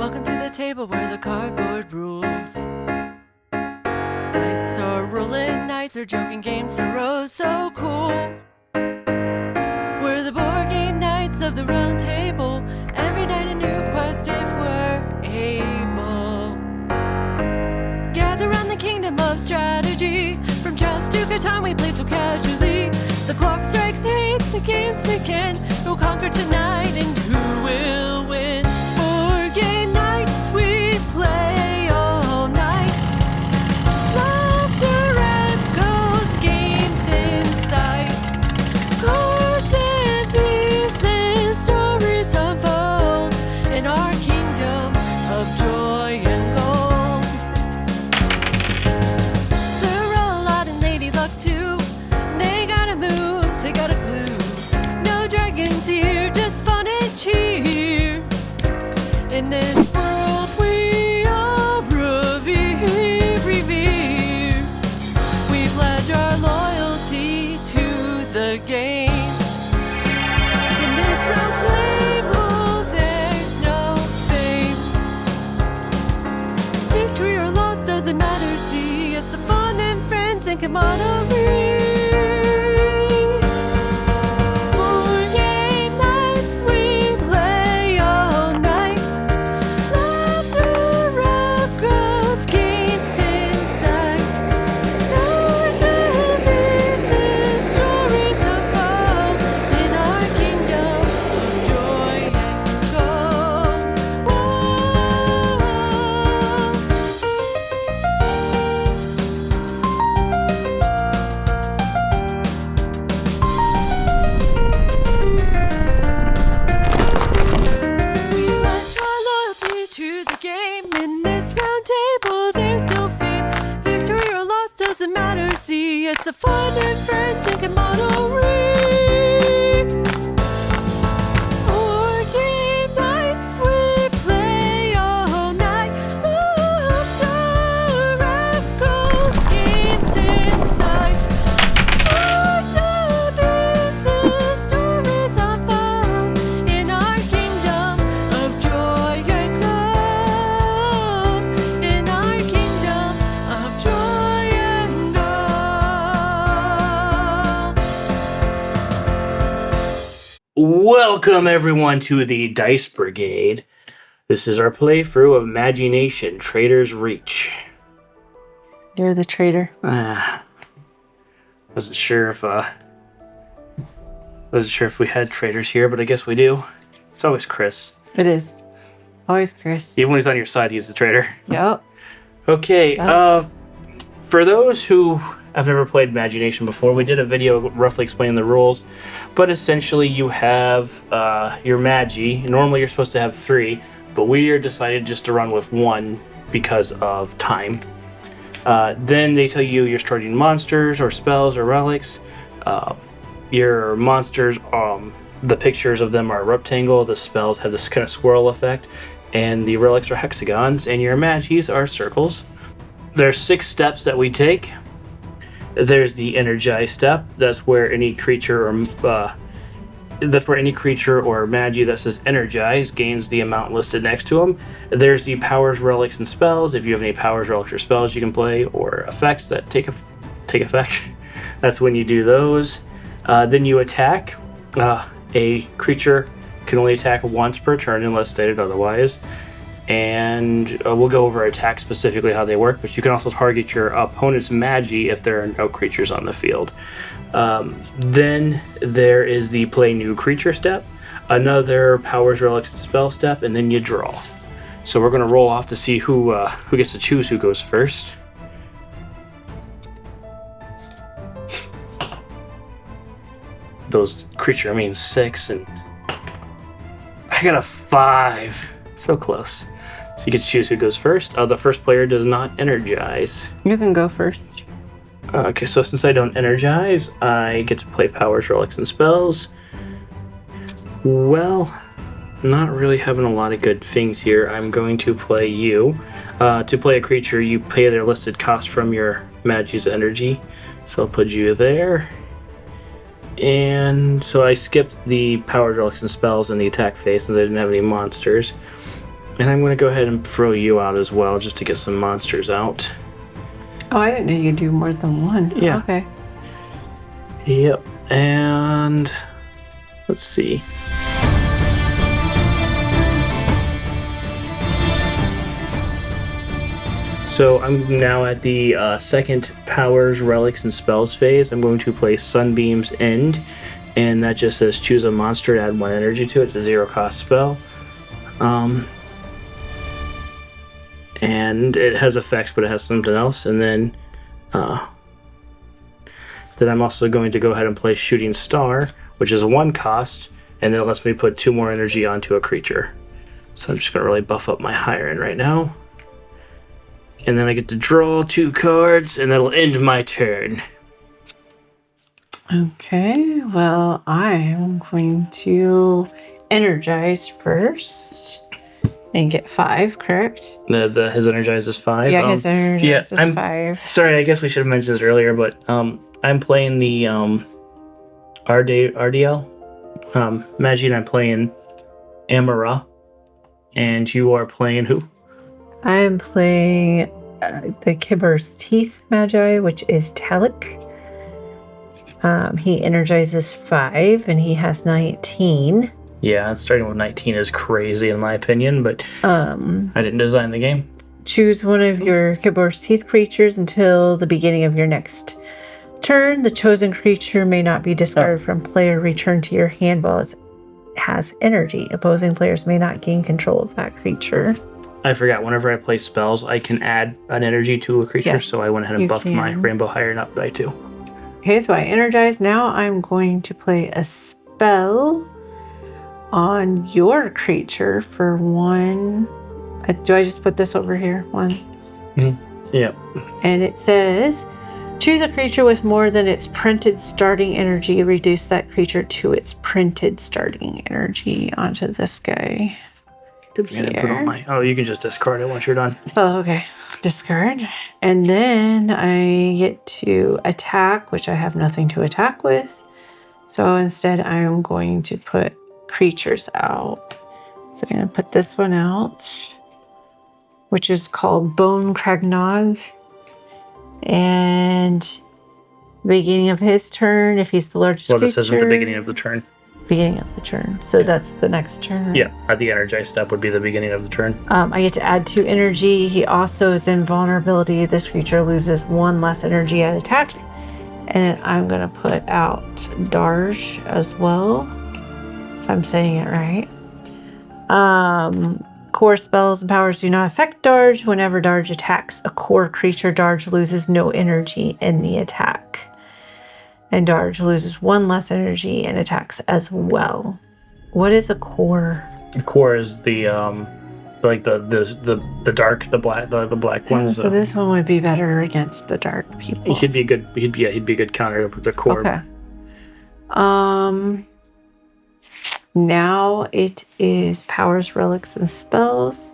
Welcome to the table where the cardboard rules. Dice are rolling, nights are joking, games are oh so cool. We're the board game knights of the round table. Every night a new quest if we're able. Gather round the kingdom of strategy. From chess to Catan we play so casually. The clock strikes 8, the games begin. We'll conquer tonight and who will win? Board game nights we play all night. Laughter echoes, games in sight. Cards and pieces, stories unfold in our kingdom of joy and gold. Sir Roll-A-Lot and Lady Luck too. They gotta move, they got a clue. No dragons here, just fun and cheer. In this world we all revere. We pledge our loyalty to the game. In this round table there's no fame. Victory or loss doesn't matter, see. It's the fun and friends and camaraderie. Board game nights we play all night. Laughter echoes, games inside. Cards and pieces, stories unfold in our kingdom of joy and gold. We pledge our loyalty to the game. In this round table, there's no fame. Victory or loss doesn't matter. See, it's the fun and friends and camaraderie. Board game nights we play all night. Laughter echoes, games inside. Cards and pieces, stories unfold in our kingdom of joy and gold. In our kingdom of joy and gold. Welcome everyone to the Dice Brigade. This is our playthrough of Magi-Nation, Traitor's Reach. You're the traitor. Wasn't sure if we had traitors here, but I guess we do. It's always Chris. It is. Always Chris. Even when he's on your side, he's the traitor. Yep. Okay, Yep. for those who have never played Magi-Nation before, we did a video roughly explaining the rules, but essentially you have your Magi. Normally you're supposed to have 3, but we are decided just to run with 1 because of time. Then they tell you you're starting monsters or spells or relics. Your monsters, the pictures of them are rectangle, the spells have this kind of swirl effect, and the relics are hexagons, and your Magis are circles. There's 6 steps that we take. There's the energize step. That's where any creature or Magi that says energize gains the amount listed next to them. There's the powers, relics, and spells. If you have any powers, relics, or spells you can play, or effects that take effect, that's when you do those. Then you attack. A creature can only attack once per turn unless stated otherwise. And we'll go over attacks specifically how they work, but you can also target your opponent's Magi if there are no creatures on the field. Then there is the play new creature step, another powers, relics, and spell step, and then you draw. So we're going to roll off to see who gets to choose who goes first. Those creature, I mean 6, and I got a 5. So close. So you get to choose who goes first. The first player does not energize. You can go first. Okay, so since I don't energize, I get to play powers, relics, and spells. Well, not really having a lot of good things here. I'm going to play you. To play a creature, you pay their listed cost from your Magi's energy. So I'll put you there. And so I skipped the powers, relics, and spells in the attack phase since I didn't have any monsters. And I'm going to go ahead and throw you out as well, just to get some monsters out. Oh, I didn't know you could do more than one. Yeah. Okay. Yep. And let's see. So I'm now at the second powers, relics, and spells phase. I'm going to play Sunbeam's End, and that just says choose a monster, add 1 energy to it. It's a 0-cost spell. And it has effects, but it has something else. And then I'm also going to go ahead and play Shooting Star, which is a 1 cost, and then it lets me put 2 more energy onto a creature. So I'm just going to really buff up my higher end right now. And then I get to draw 2 cards, and that'll end my turn. Okay, well, I'm going to energize first and get 5, correct? His Energize is 5. Yeah, his energize is 5. Sorry, I guess we should have mentioned this earlier, but I'm playing the RDL. Magi and I'm playing Amara, and you are playing who? I'm playing the Kibber's Teeth Magi, which is Talik. He energizes 5, and he has 19. Yeah, starting with 19 is crazy in my opinion, but I didn't design the game. Choose one of your Kibber's Teeth creatures until the beginning of your next turn. The chosen creature may not be discarded from play or returned to your hand while it has energy. Opposing players may not gain control of that creature. I forgot, whenever I play spells, I can add an energy to a creature, Yes, so I went ahead and buffed my Rainbow Higher Up by 2. Okay, so I energize. Now I'm going to play a spell on your creature for 1. Do I just put this over here? 1. Mm-hmm. Yep. And it says, choose a creature with more than its printed starting energy. Reduce that creature to its printed starting energy onto this guy. And then put on my... Oh, you can just discard it once you're done. Oh, okay. Discard. And then I get to attack, which I have nothing to attack with. So instead, I'm going to put creatures out. So I'm going to put this one out, which is called Bone Cragnog. And beginning of his turn, if he's the largest creature... Well, this isn't the beginning of the turn. Beginning of the turn. So yeah. That's the next turn. Right? Yeah, at the energize step would be the beginning of the turn. I get to add 2 energy. He also is in vulnerability. This creature loses 1 less energy at attack. And I'm going to put out Darj as well, if I'm saying it right. Core spells and powers do not affect Darj. Whenever Darj attacks a core creature, Darj loses no energy in the attack. And Darj loses 1 less energy and attacks as well. What is a core? Core is the dark, the black ones. So this one would be better against the dark people. He'd be a good counter with the core. Okay. Now it is powers, relics, and spells.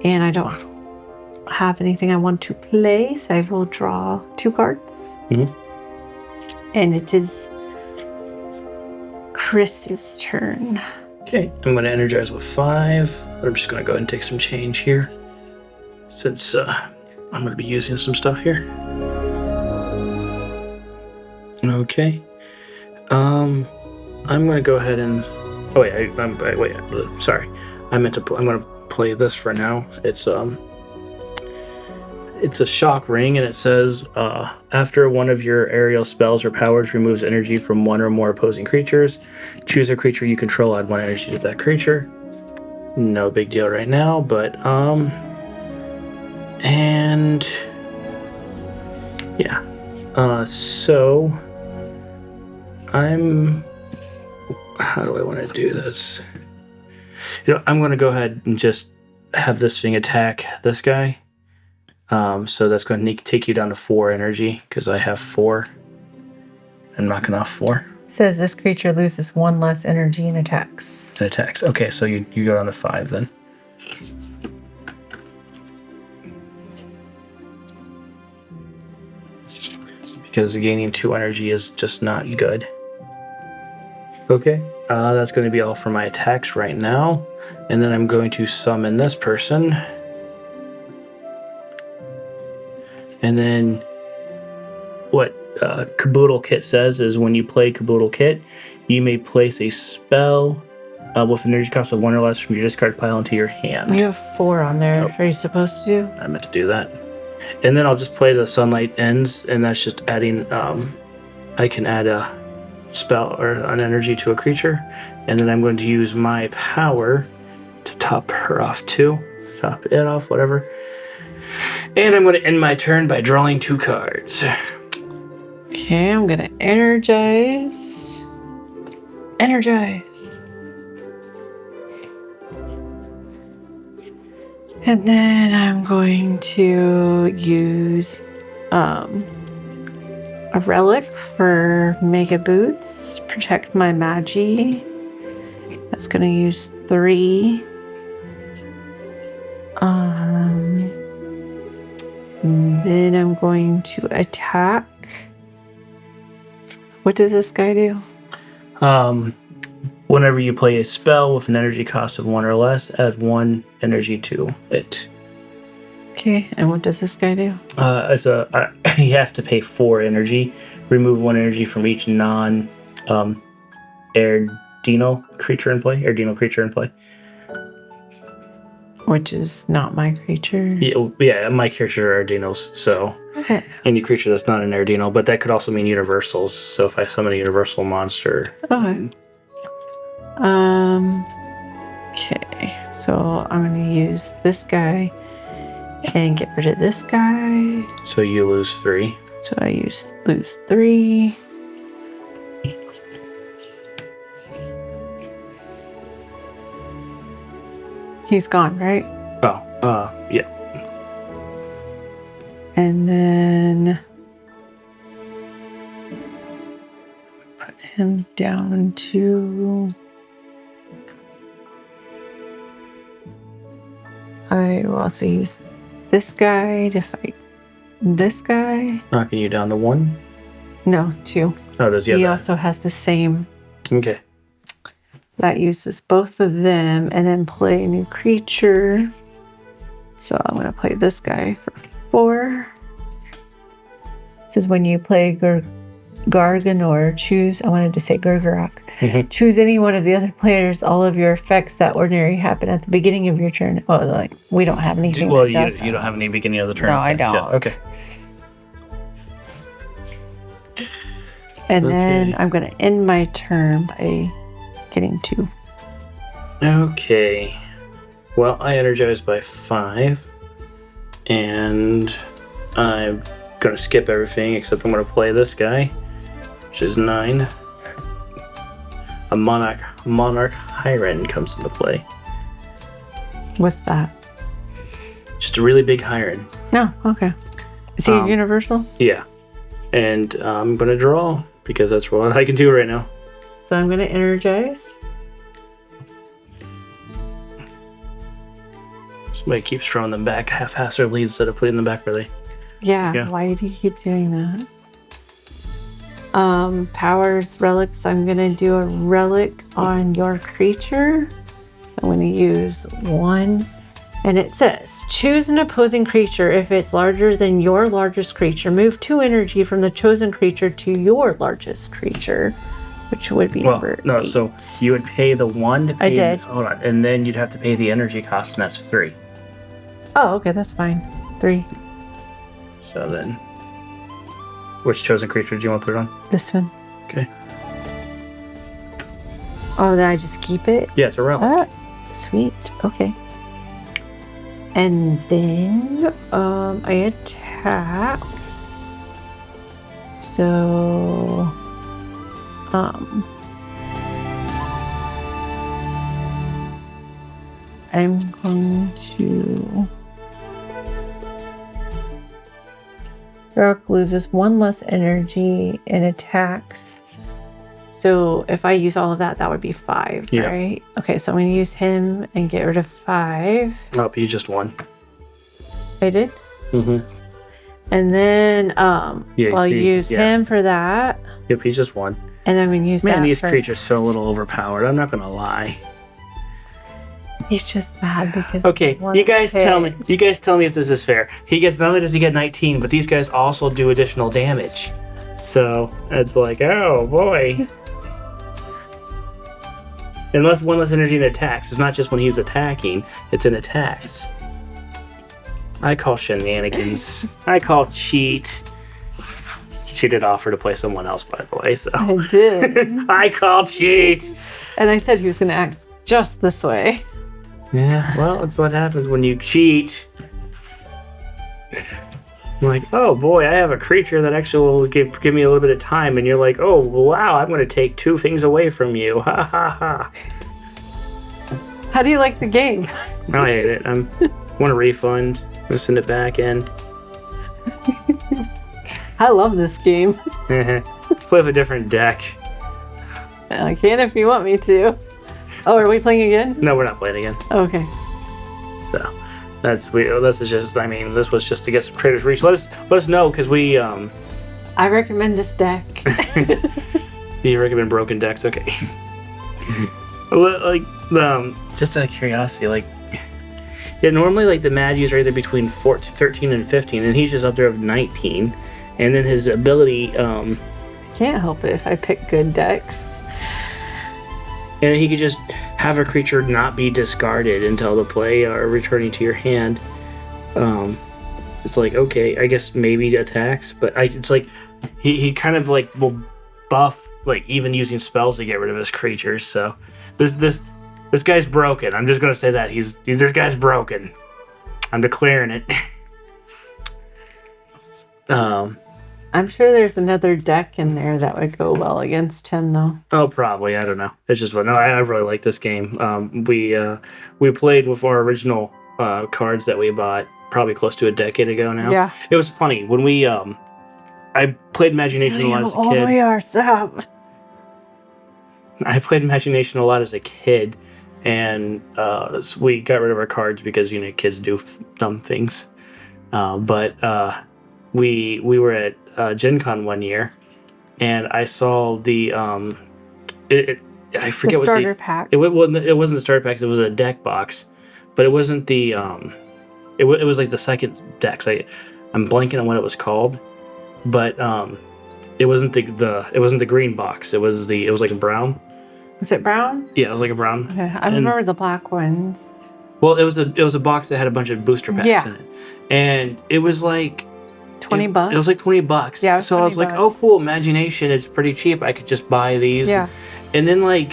And I don't have anything I want to play, so I will draw 2 cards. Mm-hmm. And it is Chris's turn. Okay, I'm going to energize with 5, but I'm just going to go ahead and take some change here, since I'm going to be using some stuff here. Okay. I'm going to go ahead and... Oh, wait, sorry. I'm going to play this for now. It's a shock ring, and it says, after one of your aerial spells or powers removes energy from 1 or more opposing creatures, choose a creature you control, add 1 energy to that creature. No big deal right now, but, and, yeah. So, how do I want to do this? I'm going to go ahead and just have this thing attack this guy. So that's going to take you down to 4 energy, because I have 4. I'm knocking off 4. Says this creature loses 1 less energy and attacks. Okay, so you go down to 5 then. Because gaining 2 energy is just not good. Okay, that's going to be all for my attacks right now. And then I'm going to summon this person. And then what Caboodle Kit says is when you play Caboodle Kit, you may place a spell with an energy cost of 1 or less from your discard pile into your hand. You have 4 on there. Nope. Are you supposed to? I meant to do that. And then I'll just play the Sunlight Ends, and that's just adding, I can add a spell or an energy to a creature, and then I'm going to use my power to top her off too. Top it off, whatever. And I'm going to end my turn by drawing 2 cards. Okay, I'm gonna energize. Energize. And then I'm going to use a relic for Mega Boots, protect my Magi. That's gonna use 3. Then I'm going to attack. What does this guy do? Whenever you play a spell with an energy cost of 1 or less, add 1 energy to it. Okay, and what does this guy do? He has to pay 4 energy. Remove 1 energy from each non-Airdino creature in play. Which is not my creature. Yeah, my creature are Airdinals, so Okay. any creature that's not an Airdino, but that could also mean universals. So if I summon a universal monster. Okay. Okay. So I'm going to use this guy and get rid of this guy. So you lose 3. So I lose 3. He's gone, right? Yeah. And then put him down to... I will also use this guy to fight this guy. Knocking you down to 1? No, 2. Oh, does he He have also has the same. Okay. That uses both of them, and then play a new creature. So I'm going to play this guy for 4. It says when you play Garganor, choose, I wanted to say Gurgurok. Choose any one of the other players. All of your effects that ordinary happen at the beginning of your turn. Oh, like we don't have anything. Well, that does you don't have any beginning of the turn. No, I effects. don't. Yeah, okay. And then I'm going to end my turn by getting 2. Okay. Well, I energized by 5. And I'm going to skip everything except I'm going to play this guy, which is 9. A Monarch Hyren comes into play. What's that? Just a really big Hyren. No, okay. Is he a universal? Yeah. And I'm going to draw because that's what I can do right now. So I'm going to energize. Somebody keeps throwing them back haphazardly instead of putting them back really. Yeah, why do you keep doing that? Powers, relics. I'm going to do a relic on your creature. So I'm going to use 1. And it says, choose an opposing creature. If it's larger than your largest creature, move 2 energy from the chosen creature to your largest creature, which would be number 8. So you would pay the 1 to pay... I did. Hold on. And then you'd have to pay the energy cost, and that's 3. Oh, okay, that's fine. 3. So then... Which chosen creature do you want to put it on? This one. Okay. Oh, then I just keep it? Yeah, it's a relic. Sweet. Okay. And then I attack. So I'm going to... Rook loses 1 less energy and attacks. So if I use all of that, that would be 5, right? Okay, so I'm going to use him and get rid of 5. Nope, you just won. I did? Mm-hmm. And then I'll use him for that. Yep, he just won. And I'm going to use that. Man, these for- creatures feel a little overpowered. I'm not gonna lie. He's just mad because. Okay, one you guys tell me. hit. You guys tell me if this is fair. He gets not only does he get 19, but these guys also do additional damage. So it's like, oh boy. Unless one less energy in attacks. It's not just when he's attacking, it's in attacks. I call shenanigans. I call cheat. She did offer to play someone else, by the way, so. I did. I call cheat! And I said he was going to act just this way. Yeah, well, it's what happens when you cheat. I'm like, oh boy, I have a creature that actually will give me a little bit of time, and you're like, oh wow, I'm going to take 2 things away from you. Ha ha ha. How do you like the game? I hate it. I want a refund. I'm going to send it back in. I love this game. Let's play with a different deck. I can if you want me to. Oh, are we playing again? No, we're not playing again. Okay. So this is just. I mean, this was just to get some Trader's Reach. Let us know because we. I recommend this deck. You recommend broken decks? Okay. Well, like just out of curiosity, like. Yeah, normally like the Magis are either between 13 and 15, and he's just up there of 19. And then his ability, Can't help it if I pick good decks. and he could just have a creature not be discarded until the play or returning to your hand. It's like, okay, I guess maybe attacks, but it's like he kind of like will buff like even using spells to get rid of his creatures. So this guy's broken. I'm just gonna say that he's this guy's broken. I'm declaring it. I'm sure there's another deck in there that would go well against him, though. Oh, probably. I don't know. It's just no. I really like this game. We played with our original cards that we bought probably close to a decade ago now. Yeah. It was funny when we I played Magi-Nation a lot as a How old we kid. are, stop. I played Magi-Nation a lot as a kid, and so we got rid of our cards because kids do dumb things. But we were at Gen Con one year, and I saw the I forget The what starter pack. it wasn't the starter pack. It was a deck box, but it wasn't the it was like the second decks. I'm blanking on what it was called, but it wasn't the green box. It was like a brown. Is it brown? Yeah, it was like a brown. Okay. I remember the black ones. Well, it was a box that had a bunch of booster packs in it, and it was like $20. It was like $20. Yeah, it was so I was like, $20. oh cool, Magi-Nation is pretty cheap. I could just buy these. Yeah. And then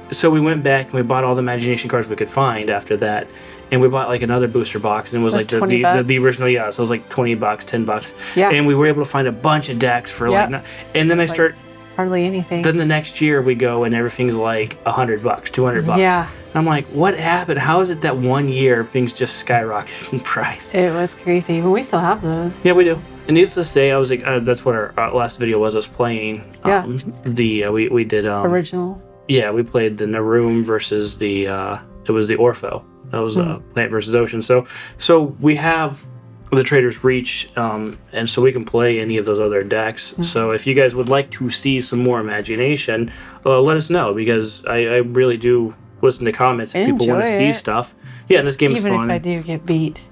so we went back and we bought all the Magi-Nation cards we could find after that, and we bought like another booster box, and it was like the $20. original. Yeah, so it was like $20, $10. Yeah. And we were able to find a bunch of decks for and then Hardly anything. Then the next year we go and everything's like $100, $200. Yeah. I'm like, what happened? How is it that 1 year things just skyrocketed in price? It was crazy. But we still have those. Yeah, we do. And needless to say, I was like, that's what our last video was. Us playing. We did. Original. Yeah, we played the Naroom versus the. It was the Orpho. That was Plant versus Ocean. So we have the Trader's Reach, and so we can play any of those other decks. So if you guys would like to see some more Magi-Nation, let us know, because I really do listen to comments if people want to see stuff. Yeah, and this game is fun. Even if I do get beat.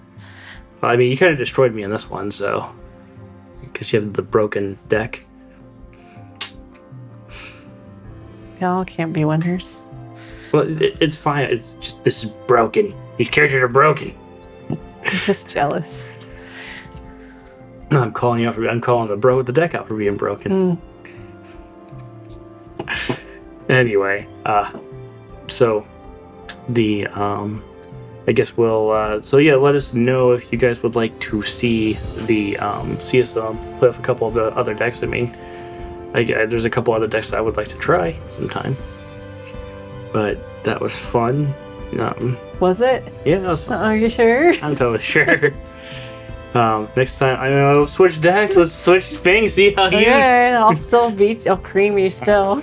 Well, I mean, you kind of destroyed me in this one, so because you have the broken deck. Y'all can't be winners. Well, it's fine. It's just this is broken. These characters are broken. I'm just jealous. No, I'm calling you out I'm calling the deck out for being broken. Anyway, so the I guess we'll so yeah, let us know if you guys would like to see the see us play with a couple of the other decks. I mean, there's a couple other decks that I would like to try sometime. But that was fun. Was it? Yeah, that was fun. Are you sure? I'm totally sure. Next time, I know, let's switch decks. Let's switch things. See how you. Okay, I'll still beat. I'll cream you still.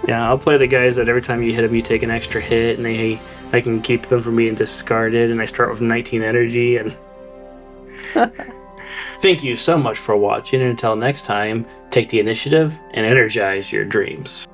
Yeah, I'll play the guys that every time you hit them, you take an extra hit, and I can keep them from being discarded, and I start with 19 energy, and Thank you so much for watching, and until next time, take the initiative and energize your dreams.